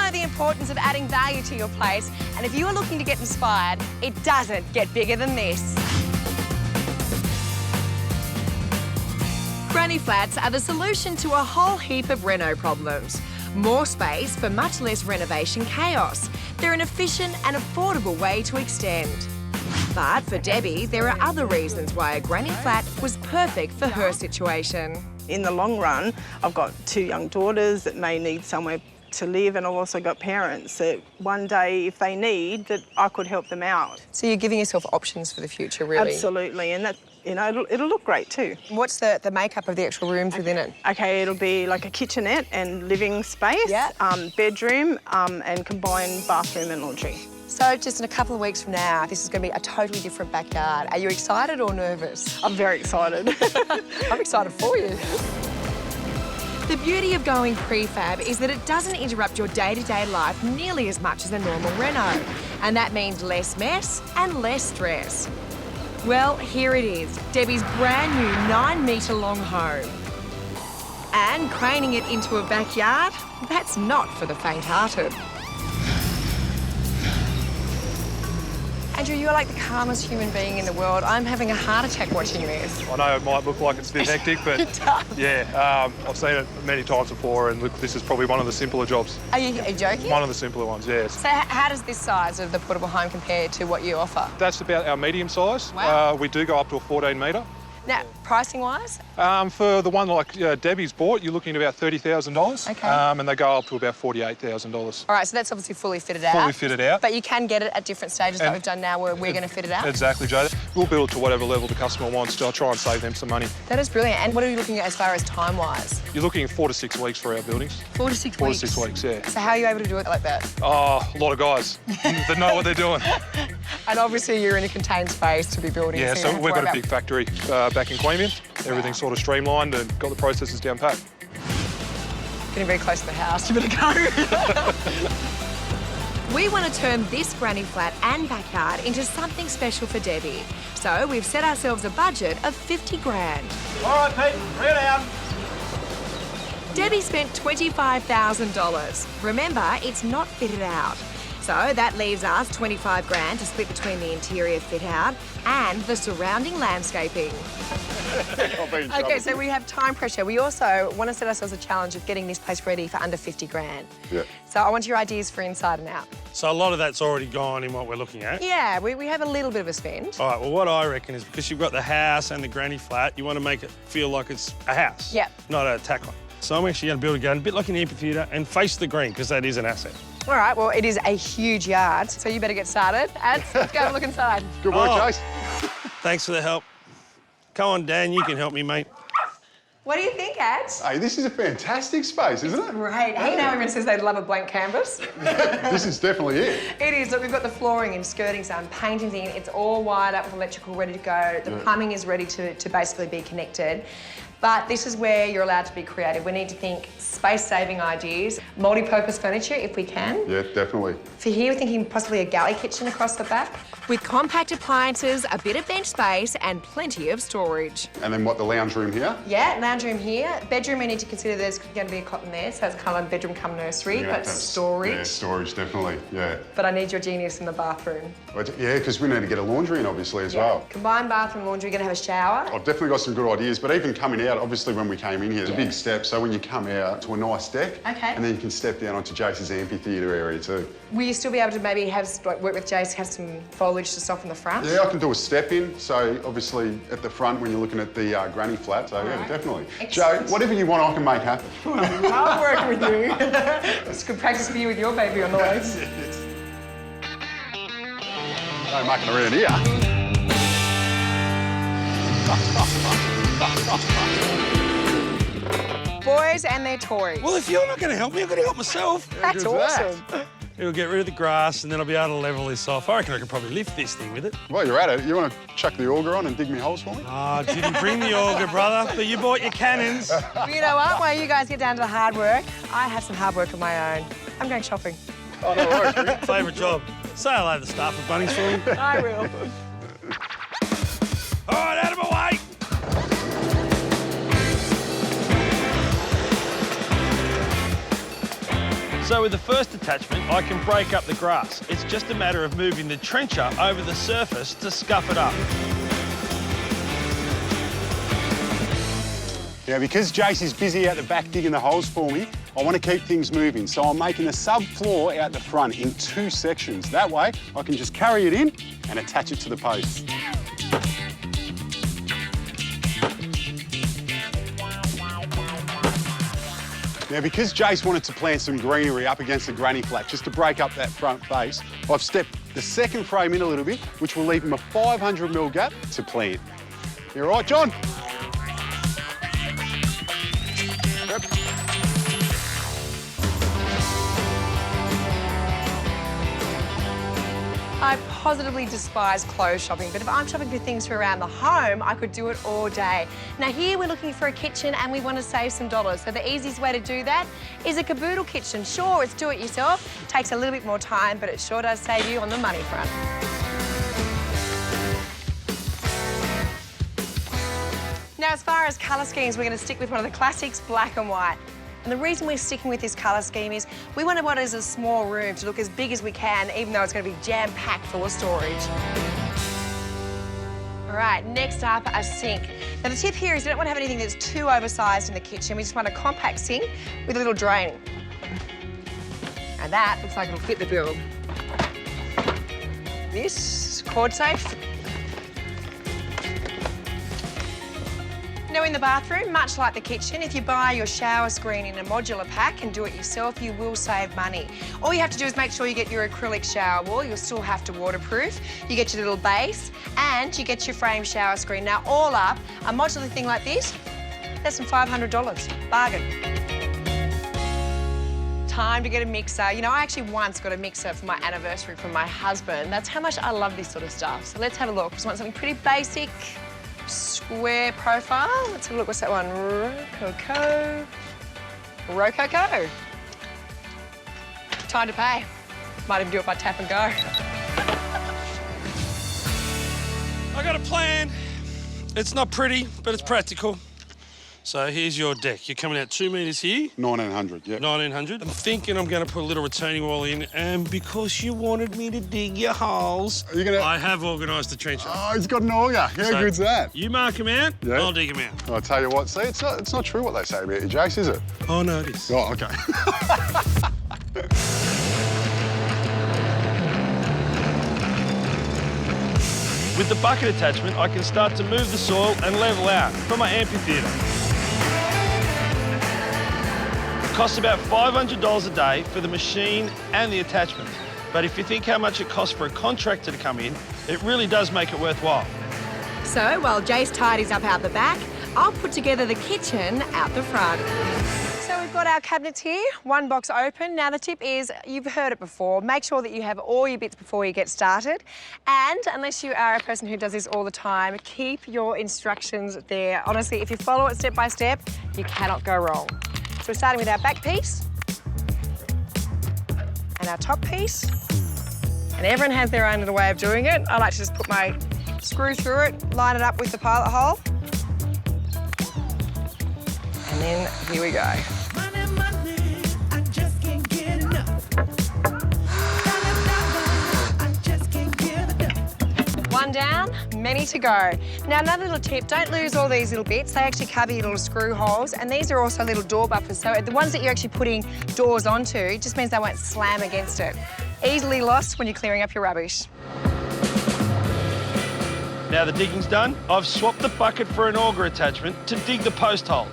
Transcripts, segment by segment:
know the importance of adding value to your place, and if you are looking to get inspired, it doesn't get bigger than this. Granny flats are the solution to a whole heap of reno problems. More space for much less renovation chaos. They're an efficient and affordable way to extend. But for Debbie, there are other reasons why a granny flat was perfect for her situation. In the long run, I've got 2 young daughters that may need somewhere to live, and I've also got parents that one day, if they need, that I could help them out. So you're giving yourself options for the future, really? Absolutely, and that, you know, it'll look great too. What's the makeup of the actual rooms within it? Okay, it'll be like a kitchenette and living space, Yeah. bedroom, and combined bathroom and laundry. So just in a couple of weeks from now, this is going to be a totally different backyard. Are you excited or nervous? I'm very excited. I'm excited for you. The beauty of going prefab is that it doesn't interrupt your day-to-day life nearly as much as a normal reno. And that means less mess and less stress. Well, here it is, Debbie's brand new 9-metre long home. And craning it into a backyard, that's not for the faint-hearted. Andrew, you're like the calmest human being in the world. I'm having a heart attack watching this. I know it might look like it's a bit hectic, but yeah, I've seen it many times before, and look, this is probably one of the simpler jobs. Are you joking? One of the simpler ones, yes. So how does this size of the portable home compare to what you offer? That's about our medium size. Wow. We do go up to a 14-metre. Now, pricing-wise? For the one like Debbie's bought, you're looking at about $30,000. Okay. And they go up to about $48,000. All right, so that's obviously fully fitted out. Fully fitted out. But you can get it at different stages like we've done now where we're going to fit it out? Exactly, Joe. We'll build it to whatever level the customer wants. I'll try and save them some money. That is brilliant. And what are you looking at as far as time-wise? You're looking at 4 to 6 weeks for our buildings. 4 to 6 4 weeks? to 6 weeks, yeah. So how are you able to do it like that? Oh, a lot of guys that know what they're doing. And obviously you're in a contained space to be building. Yeah, so so we've got a big factory back in Queanbeyan. Everything's sort of streamlined and got the processes down pat. Getting very close to the house, you better go. We want to turn this granny flat and backyard into something special for Debbie. So we've set ourselves a budget of 50 grand. All right, Pete, bring it down. Debbie spent $25,000. Remember, it's not fitted out. So that leaves us 25 grand to split between the interior fit out and the surrounding landscaping. Okay, so we have time pressure. We also want to set ourselves a challenge of getting this place ready for under 50 grand. Yeah. So I want your ideas for inside and out. So a lot of that's already gone in what we're looking at. Yeah, we have a little bit of a spend. All right, well, what I reckon is because you've got the house and the granny flat, you want to make it feel like it's a house. Yep. Not a tack-on. So I'm actually going to build a garden, a bit like an amphitheatre, and face the green, because that is an asset. All right, well, it is a huge yard, so you better get started. Ads, let's go have a look inside. Good work, Chase. Thanks for the help. Come on, Dan, you can help me, mate. What do you think, Ads? Hey, this is a fantastic space, isn't it? Great. Hey, now everyone says they love a blank canvas. This is definitely it. It is. Look, we've got the flooring and skirting's done, painting's in, it's all wired up with electrical ready to go. The plumbing is ready to basically be connected. But this is where you're allowed to be creative. We need to think space-saving ideas, multi-purpose furniture if we can. Yeah, definitely. For here, we're thinking possibly a galley kitchen across the back. With compact appliances, a bit of bench space and plenty of storage. And then what, the lounge room here? Yeah, lounge room here. Bedroom, we need to consider there's going to be a cot in there, so it's kind of bedroom come nursery, You're gonna but have to have storage. Yeah, storage, definitely, yeah. But I need your genius in the bathroom. But, yeah, because we need to get a laundry in, obviously, as well. Combined bathroom, laundry, you're going to have a shower. I've definitely got some good ideas, but even coming out, obviously when we came in here, it's a big step, so when you come out to a nice deck, Okay. and then you can step down onto Jace's amphitheatre area too. Will you still be able to maybe have, like, work with Jace, have some foliage to soften the front? Yeah, I can do a step in, so obviously at the front when you're looking at the granny flat, so yeah, Right. definitely. Excellent. Joe, whatever you want, I can make happen. I'll work with you. It's good practice for you with your baby on the legs. No mucking around here. Boys and their toys. Well, if you're not going to help me, I'm going to help myself. That's awesome. It'll get rid of the grass, and then I'll be able to level this off. I reckon I could probably lift this thing with it. While you're at it, you want to chuck the auger on and dig me holes for me? Oh, didn't bring the auger, brother, but you bought your cannons. Well, you know what? While you guys get down to the hard work, I have some hard work of my own. I'm going shopping. Oh, no worries. Favourite job. Say hello to the staff at Bunnings for me. I will. All right, out of my way. So with the first attachment, I can break up the grass. It's just a matter of moving the trencher over the surface to scuff it up. Now, because Jace is busy out the back digging the holes for me, I want to keep things moving, so I'm making a subfloor out the front in 2 sections. That way, I can just carry it in and attach it to the post. Now, because Jace wanted to plant some greenery up against the granny flat, just to break up that front face, I've stepped the second frame in a little bit, which will leave him a 500mm gap to plant. You all right, John? Yep. I positively despise clothes shopping, but if I'm shopping for things for around the home, I could do it all day. Now here we're looking for a kitchen and we want to save some dollars. So the easiest way to do that is a caboodle kitchen. Sure, it's do it yourself, takes a little bit more time, but it sure does save you on the money front. Now as far as colour schemes, we're going to stick with one of the classics, black and white. And the reason we're sticking with this colour scheme is we want what is a small room to look as big as we can, even though it's going to be jam-packed full of storage. All right, next up, a sink. Now the tip here is you don't want to have anything that's too oversized in the kitchen. We just want a compact sink with a little drain. And that looks like it'll fit the bill. This, cord safe. Now in the bathroom, much like the kitchen, if you buy your shower screen in a modular pack and do it yourself, you will save money. All you have to do is make sure you get your acrylic shower wall. You'll still have to waterproof. You get your little base and you get your frame shower screen. Now all up, a modular thing like this, less than $500, bargain. Time to get a mixer. You know, I actually once got a mixer for my anniversary from my husband. That's how much I love this sort of stuff. So let's have a look. Just want something pretty basic. Square profile. Let's have a look. What's that one? Rococo. Rococo. Time to pay. Might even do it by tap and go. I got a plan. It's not pretty, but it's practical. So here's your deck. You're coming out 2 metres here. 1900, yeah. 1900. I'm thinking I'm going to put a little retaining wall in, and because you wanted me to dig your holes, Are you gonna... I have organised the trencher. Oh, he's got an auger. How good's that? You mark them out, Yeah. I'll dig them out. I'll tell you what, see, it's not true what they say about you, Jace, is it? Oh, no, it is. Oh, OK. With the bucket attachment, I can start to move the soil and level out from my amphitheatre. It costs about $500 a day for the machine and the attachment. But if you think how much it costs for a contractor to come in, it really does make it worthwhile. So while Jace tidies up out the back, I'll put together the kitchen out the front. So we've got our cabinets here, one box open. Now the tip is, you've heard it before, make sure that you have all your bits before you get started. And unless you are a person who does this all the time, keep your instructions there. Honestly, if you follow it step by step, you cannot go wrong. So we're starting with our back piece and our top piece. And everyone has their own little way of doing it. I like to just put my screw through it, line it up with the pilot hole. And then here we go. One down, many to go. Now another little tip, don't lose all these little bits. They actually cover your little screw holes, and these are also little door buffers. So the ones that you're actually putting doors onto, it just means they won't slam against it. Easily lost when you're clearing up your rubbish. Now the digging's done, I've swapped the bucket for an auger attachment to dig the post holes.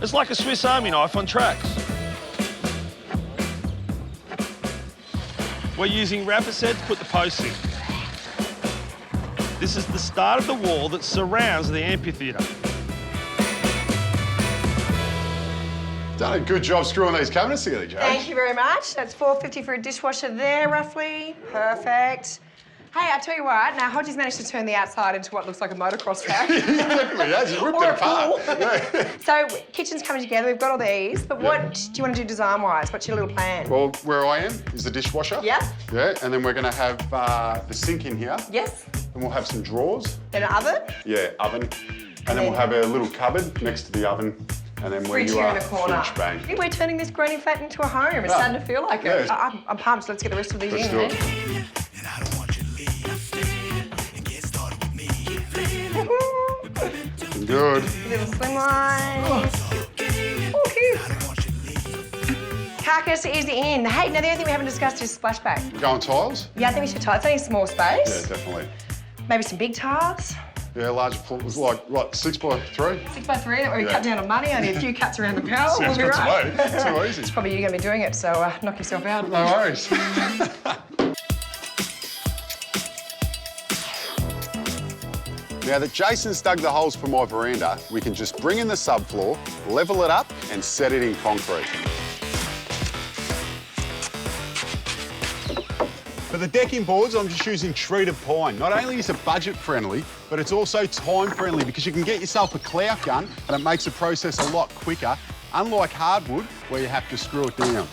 It's like a Swiss Army knife on tracks. We're using wrapper set to put the posts in. This is the start of the wall that surrounds the amphitheatre. Done a good job screwing these cabinets together, Jace. Thank you very much. That's $4.50 for a dishwasher there, roughly. Perfect. Hey, I tell you what, now Hodgie's managed to turn the outside into what looks like a motocross track. He definitely has. He ripped it apart. Yeah. So, kitchen's coming together, we've got all these, but what do you want to do design-wise? What's your little plan? Well, where I am is the dishwasher. Yeah. Yeah, and then we're going to have the sink in here. Yes. And we'll have some drawers. Then an oven. Yeah, oven. And then we'll have a little cupboard next to the oven And then when Fridge you here are in the corner. finished, bang. I think we're turning this granny flat into a home. It's starting to feel like it. Yeah. I'm pumped. Let's get the rest of these Let's in, do eh? it. Looking good. Little slimline. Oh, cute. Carcass is in. Hey, now the only thing we haven't discussed is splashback. We're going tiles? Yeah, I think we should tile. It's only a small Yeah, space. definitely. Maybe some big tiles. Yeah, larger pool was like, what, 6x3? 6x3, that way we Yeah. cut down on money. Only a few cuts around the power. We'll Sounds be good to right. me. Too easy. It's probably you going to be doing it, so knock yourself out. No worries. Now that Jason's dug the holes for my veranda, we can just bring in the subfloor, level it up and set it in concrete. For the decking boards, I'm just using treated pine. Not only is it budget friendly, but it's also time friendly because you can get yourself a clout gun and it makes the process a lot quicker, unlike hardwood where you have to screw it down.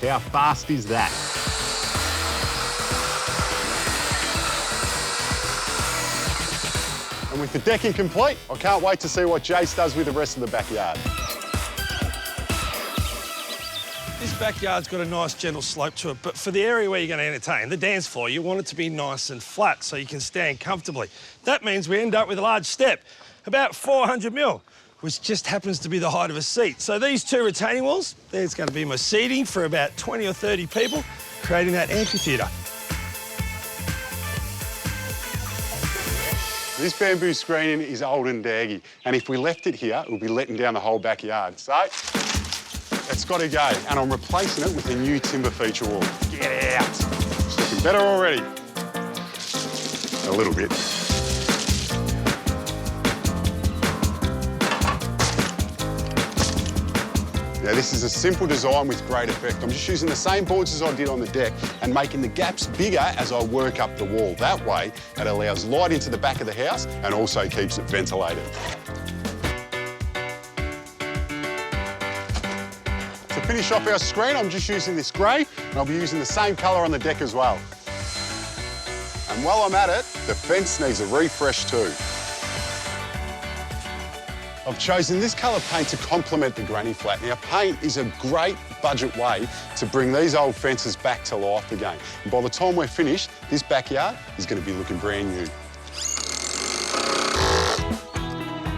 How fast is that? And with the decking complete, I can't wait to see what Jace does with the rest of the backyard. This backyard's got a nice gentle slope to it, but for the area where you're going to entertain, the dance floor, you want it to be nice and flat so you can stand comfortably. That means we end up with a large step, about 400 mil, which just happens to be the height of a seat. So these two retaining walls, there's going to be my seating for about 20 or 30 people, creating that amphitheatre. This bamboo screening is old and daggy, and if we left it here, it would be letting down the whole backyard. So, it's got to go, and I'm replacing it with a new timber feature wall. Get out. It's looking better already. A little bit. Now, this is a simple design with great effect. I'm just using the same boards as I did on the deck and making the gaps bigger as I work up the wall. That way, it allows light into the back of the house and also keeps it ventilated. To finish off our screen, I'm just using this grey, and I'll be using the same colour on the deck as well. And while I'm at it, the fence needs a refresh too. I've chosen this colour paint to complement the granny flat. Now, paint is a great budget way to bring these old fences back to life again. And by the time we're finished, this backyard is going to be looking brand new.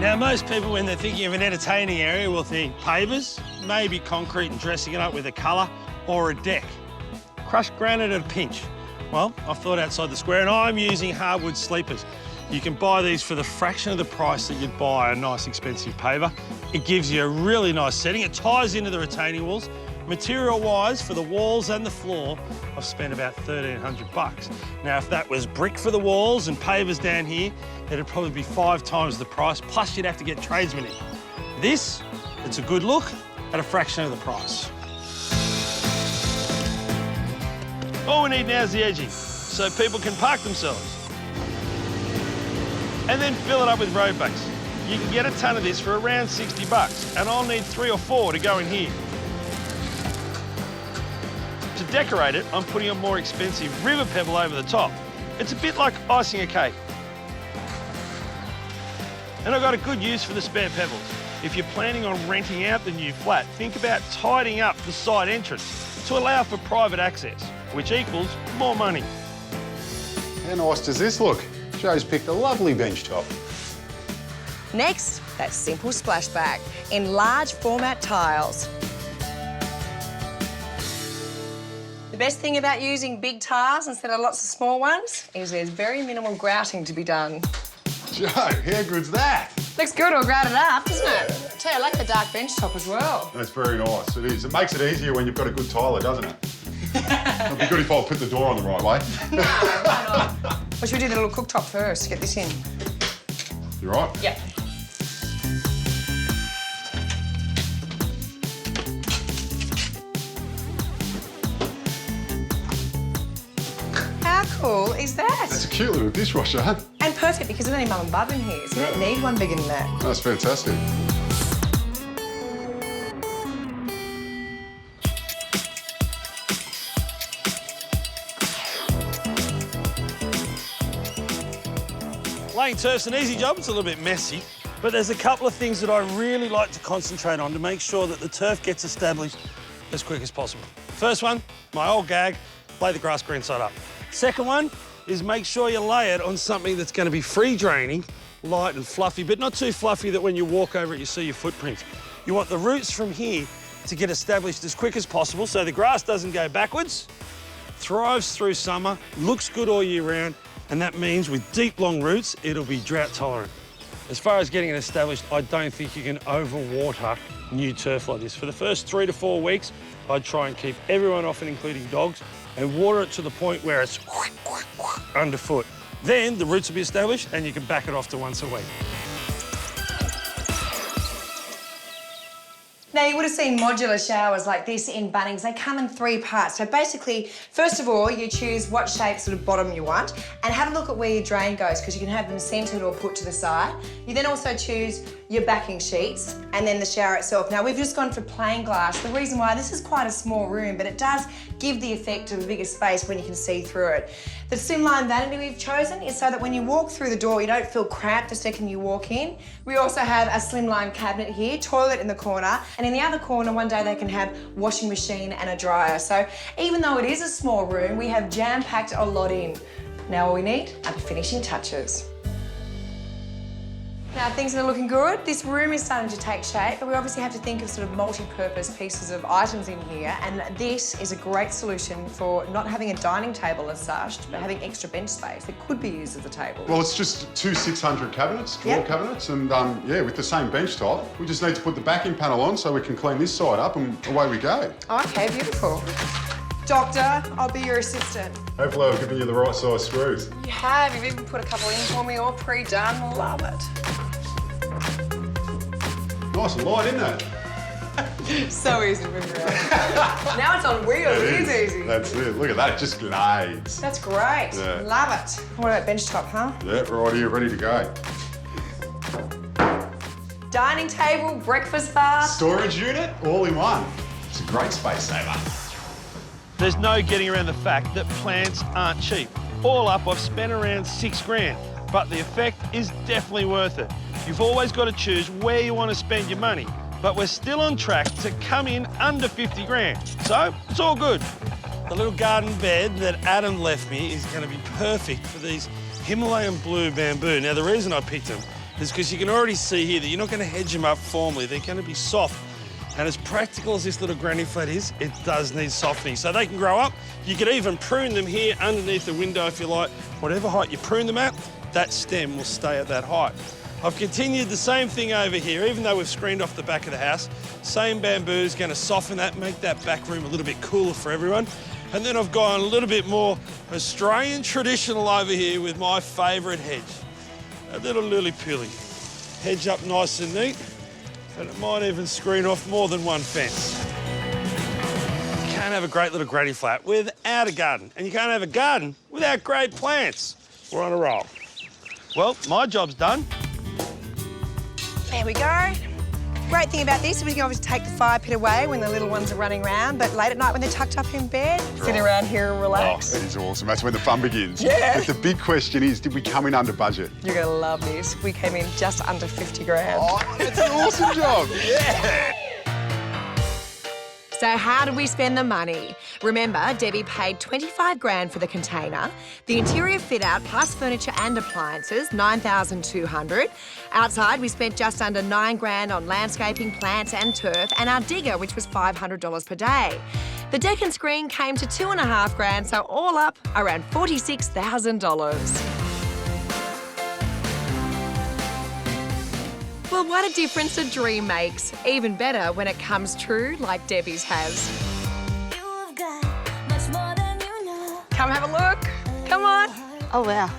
Now, most people, when they're thinking of an entertaining area, will think pavers, maybe concrete and dressing it up with a colour, or a deck. Crushed granite at a pinch. Well, I've thought outside the square, and I'm using hardwood sleepers. You can buy these for the fraction of the price that you'd buy a nice expensive paver. It gives you a really nice setting. It ties into the retaining walls. Material-wise, for the walls and the floor, I've spent about $1,300. Now, if that was brick for the walls and pavers down here, it'd probably be 5 times the price, plus you'd have to get tradesmen in. This, it's a good look at a fraction of the price. All we need now is the edging, so people can park themselves. And then fill it up with road base. You can get a ton of this for around $60, and I'll need 3 or 4 to go in here. To decorate it, I'm putting a more expensive river pebble over the top. It's a bit like icing a cake. And I've got a good use for the spare pebbles. If you're planning on renting out the new flat, think about tidying up the side entrance to allow for private access, which equals more money. How nice does this look? Joe's picked a lovely bench top. Next, that simple splashback in large format tiles. The best thing about using big tiles instead of lots of small ones is there's very minimal grouting to be done. Joe, how good's that? Looks good all grouted up, doesn't it? I tell you, I like the dark bench top as well. That's very nice, it is. It makes it easier when you've got a good tiler, doesn't it? It'd be good if I put the door on the right way. No, why not? Well, should we do the little cooktop first? Get this in. You right? Yeah. How cool is that? That's a cute little dishwasher, huh? And perfect because there's only mum and bub in here, so you don't need one bigger than that. That's fantastic. Laying turf's an easy job. It's a little bit messy, But there's a couple of things that I really like to concentrate on to make sure that the turf gets established as quick as possible. First one, my old gag, lay the grass green side up. Second one is make sure you lay it on something that's going to be free draining, light and fluffy, but not too fluffy that when you walk over it you see your footprints. You want the roots from here to get established as quick as possible so the grass doesn't go backwards, thrives through summer, looks good all year round, and that means with deep, long roots, it'll be drought tolerant. As far as getting it established, I don't think you can overwater new turf like this. For the first 3 to 4 weeks, I'd try and keep everyone off it, including dogs, and water it to the point where it's underfoot. Then the roots will be established and you can back it off to once a week. Now, you would have seen modular showers like this in Bunnings. They come in 3 parts. So basically, first of all, you choose what shape sort of bottom you want and have a look at where your drain goes because you can have them centred or put to the side. You then also choose your backing sheets and then the shower itself. Now, we've just gone for plain glass. The reason why, this is quite a small room, but it does give the effect of a bigger space when you can see through it. The slimline vanity we've chosen is so that when you walk through the door, you don't feel cramped the second you walk in. We also have a slimline cabinet here, toilet in the corner, and in the other corner, one day they can have washing machine and a dryer. So even though it is a small room, we have jam-packed a lot in. Now all we need are the finishing touches. Now things are looking good. This room is starting to take shape, but we obviously have to think of sort of multi-purpose pieces of items in here, and this is a great solution for not having a dining table as such, but having extra bench space that could be used as a table. Well, it's just 2 600 cabinets, drawer cabinets, and yeah, with the same bench top. We just need to put the backing panel on so we can clean this side up and away we go. Okay, beautiful. Doctor, I'll be your assistant. Hopefully I've given you the right size screws. You have. You've even put a couple in for me, all pre-done. Love it. Nice and light, isn't it? So easy to move around. Now it's on wheels. It is easy. That's it. Look at that. It just glides. That's great. Yeah. Love it. What about bench top, huh? Yeah, right here, ready to go. Dining table, breakfast bar. Storage unit, all in one. It's a great space saver. There's no getting around the fact that plants aren't cheap. All up, I've spent around 6 grand, but the effect is definitely worth it. You've always got to choose where you want to spend your money, but we're still on track to come in under 50 grand, so it's all good. The little garden bed that Adam left me is going to be perfect for these Himalayan blue bamboo. Now, the reason I picked them is because you can already see here that you're not going to hedge them up formally. They're going to be soft. And as practical as this little granny flat is, it does need softening. So they can grow up. You could even prune them here underneath the window if you like. Whatever height you prune them at, that stem will stay at that height. I've continued the same thing over here, even though we've screened off the back of the house. Same bamboo is going to soften that, make that back room a little bit cooler for everyone. And then I've gone a little bit more Australian traditional over here with my favourite hedge. A little lily-pilly. Hedge up nice and neat, and it might even screen off more than one fence. You can't have a great little granny flat without a garden, and you can't have a garden without great plants. We're on a roll. Well, my job's done. There we go. Great thing about this is we can obviously take the fire pit away when the little ones are running around, but late at night when they're tucked up in bed, sit around here and relax. Oh, it is awesome. That's when the fun begins. Yeah. But the big question is, did we come in under budget? You're going to love this. We came in just under 50 grand. Oh, it's an awesome job. Yeah. So how did we spend the money? Remember, Debbie paid 25 grand for the container, the interior fit out plus furniture and appliances, 9,200. Outside, we spent just under 9 grand on landscaping, plants and turf, and our digger, which was $500 per day. The deck and screen came to 2.5 grand, so all up, around $46,000. Well, what a difference a dream makes. Even better when it comes true, like Debbie's has. You've got much more than you know. Come have a look. Come on. Oh, wow.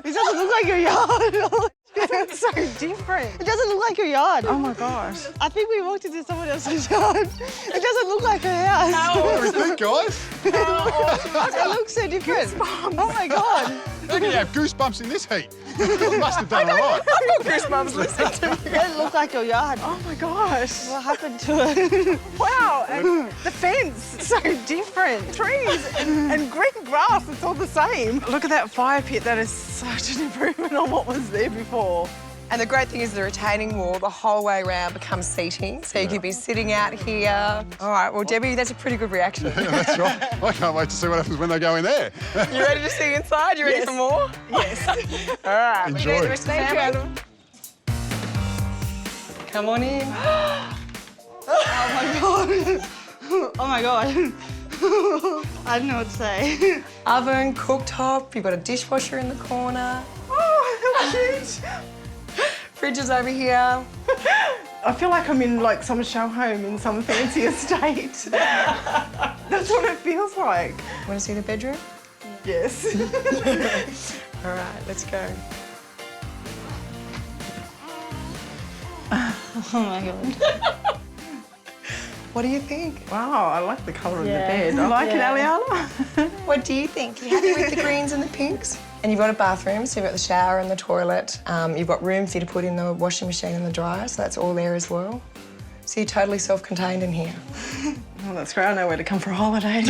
It doesn't look like your yard. It's so different. It doesn't look like your yard. Oh my gosh. I think we walked into someone else's yard. It doesn't look like her house. What do we think, guys? It looks so different. Oh my God. How can you have goosebumps in this heat? You must have done all right. I've got goosebumps listening to me. It doesn't look like your yard. Oh my gosh. What happened to it? Wow, and the fence, so different. Trees and green grass, it's all the same. Look at that fire pit, that is such an improvement on what was there before. And the great thing is the retaining wall the whole way around becomes seating, so you could be sitting out here. All right, well, Debbie, that's a pretty good reaction. Yeah, that's right. I can't wait to see what happens when they go in there. You ready to see inside? You ready Yes. for more? Yes. All right. Enjoy. We're gonna do the rest of the family. Adam. Come on in. Oh my god. I don't know what to say. Oven, cooktop, you've got a dishwasher in the corner. Oh, how cute. Fridge is over here. I feel like I'm in like some show home in some fancy estate. That's what it feels like. Want to see the bedroom? Yes. All right, let's go. Oh my god. What do you think? Wow, I like the colour of Yeah. the bed. I like Yeah. it, Aliana. What do you think? You happy with the greens and the pinks? And you've got a bathroom, so you've got the shower and the toilet. You've got room for you to put in the washing machine and the dryer, so that's all there as well. So you're totally self-contained in here. Oh, that's great. I know where to come for a holiday.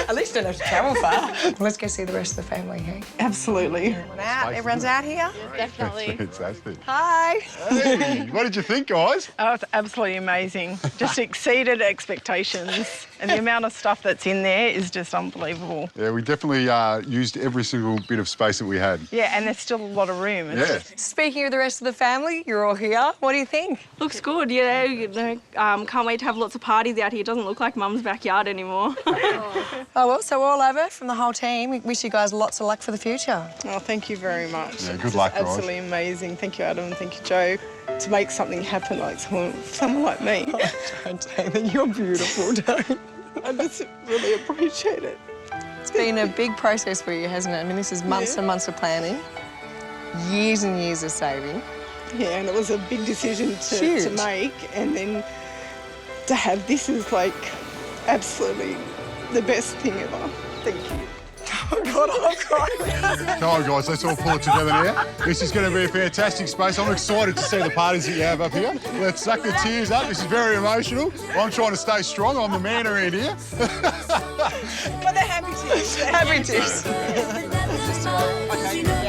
At least you don't have to travel far. Well, let's go see the rest of the family, hey? Absolutely. Everyone out? Everyone's out here? Definitely. Fantastic. Hi. Hey, what did you think, guys? Oh, it's absolutely amazing. Just exceeded expectations. And the amount of stuff that's in there is just unbelievable. Yeah, we definitely used every single bit of space that we had. Yeah, and there's still a lot of room. It's Yeah. just- Speaking of the rest of the family, you're all here. What do you think? Looks good, yeah. Can't wait to have lots of parties out here. Doesn't look like Mum's backyard anymore. Oh, well, so all over from the whole team. We wish you guys lots of luck for the future. Oh, thank you very much. Yeah, good luck, guys. Absolutely amazing. Thank you, Adam, and thank you, Joe, to make something happen like someone like me. Don't say that. You're beautiful, don't. I just really appreciate it. It's been a big process for you, hasn't it? I mean, this is months and months of planning, years and years of saving. Yeah, and it was a big decision to Huge. make, and then to have this is like absolutely the best thing ever. Thank you. Oh, God, I'm crying. Come on, guys, let's all pull it together now. This is going to be a fantastic space. I'm excited to see the parties that you have up here. Let's suck the tears up. This is very emotional. I'm trying to stay strong. I'm the man around here. But they're happy tears. Happy tears. You know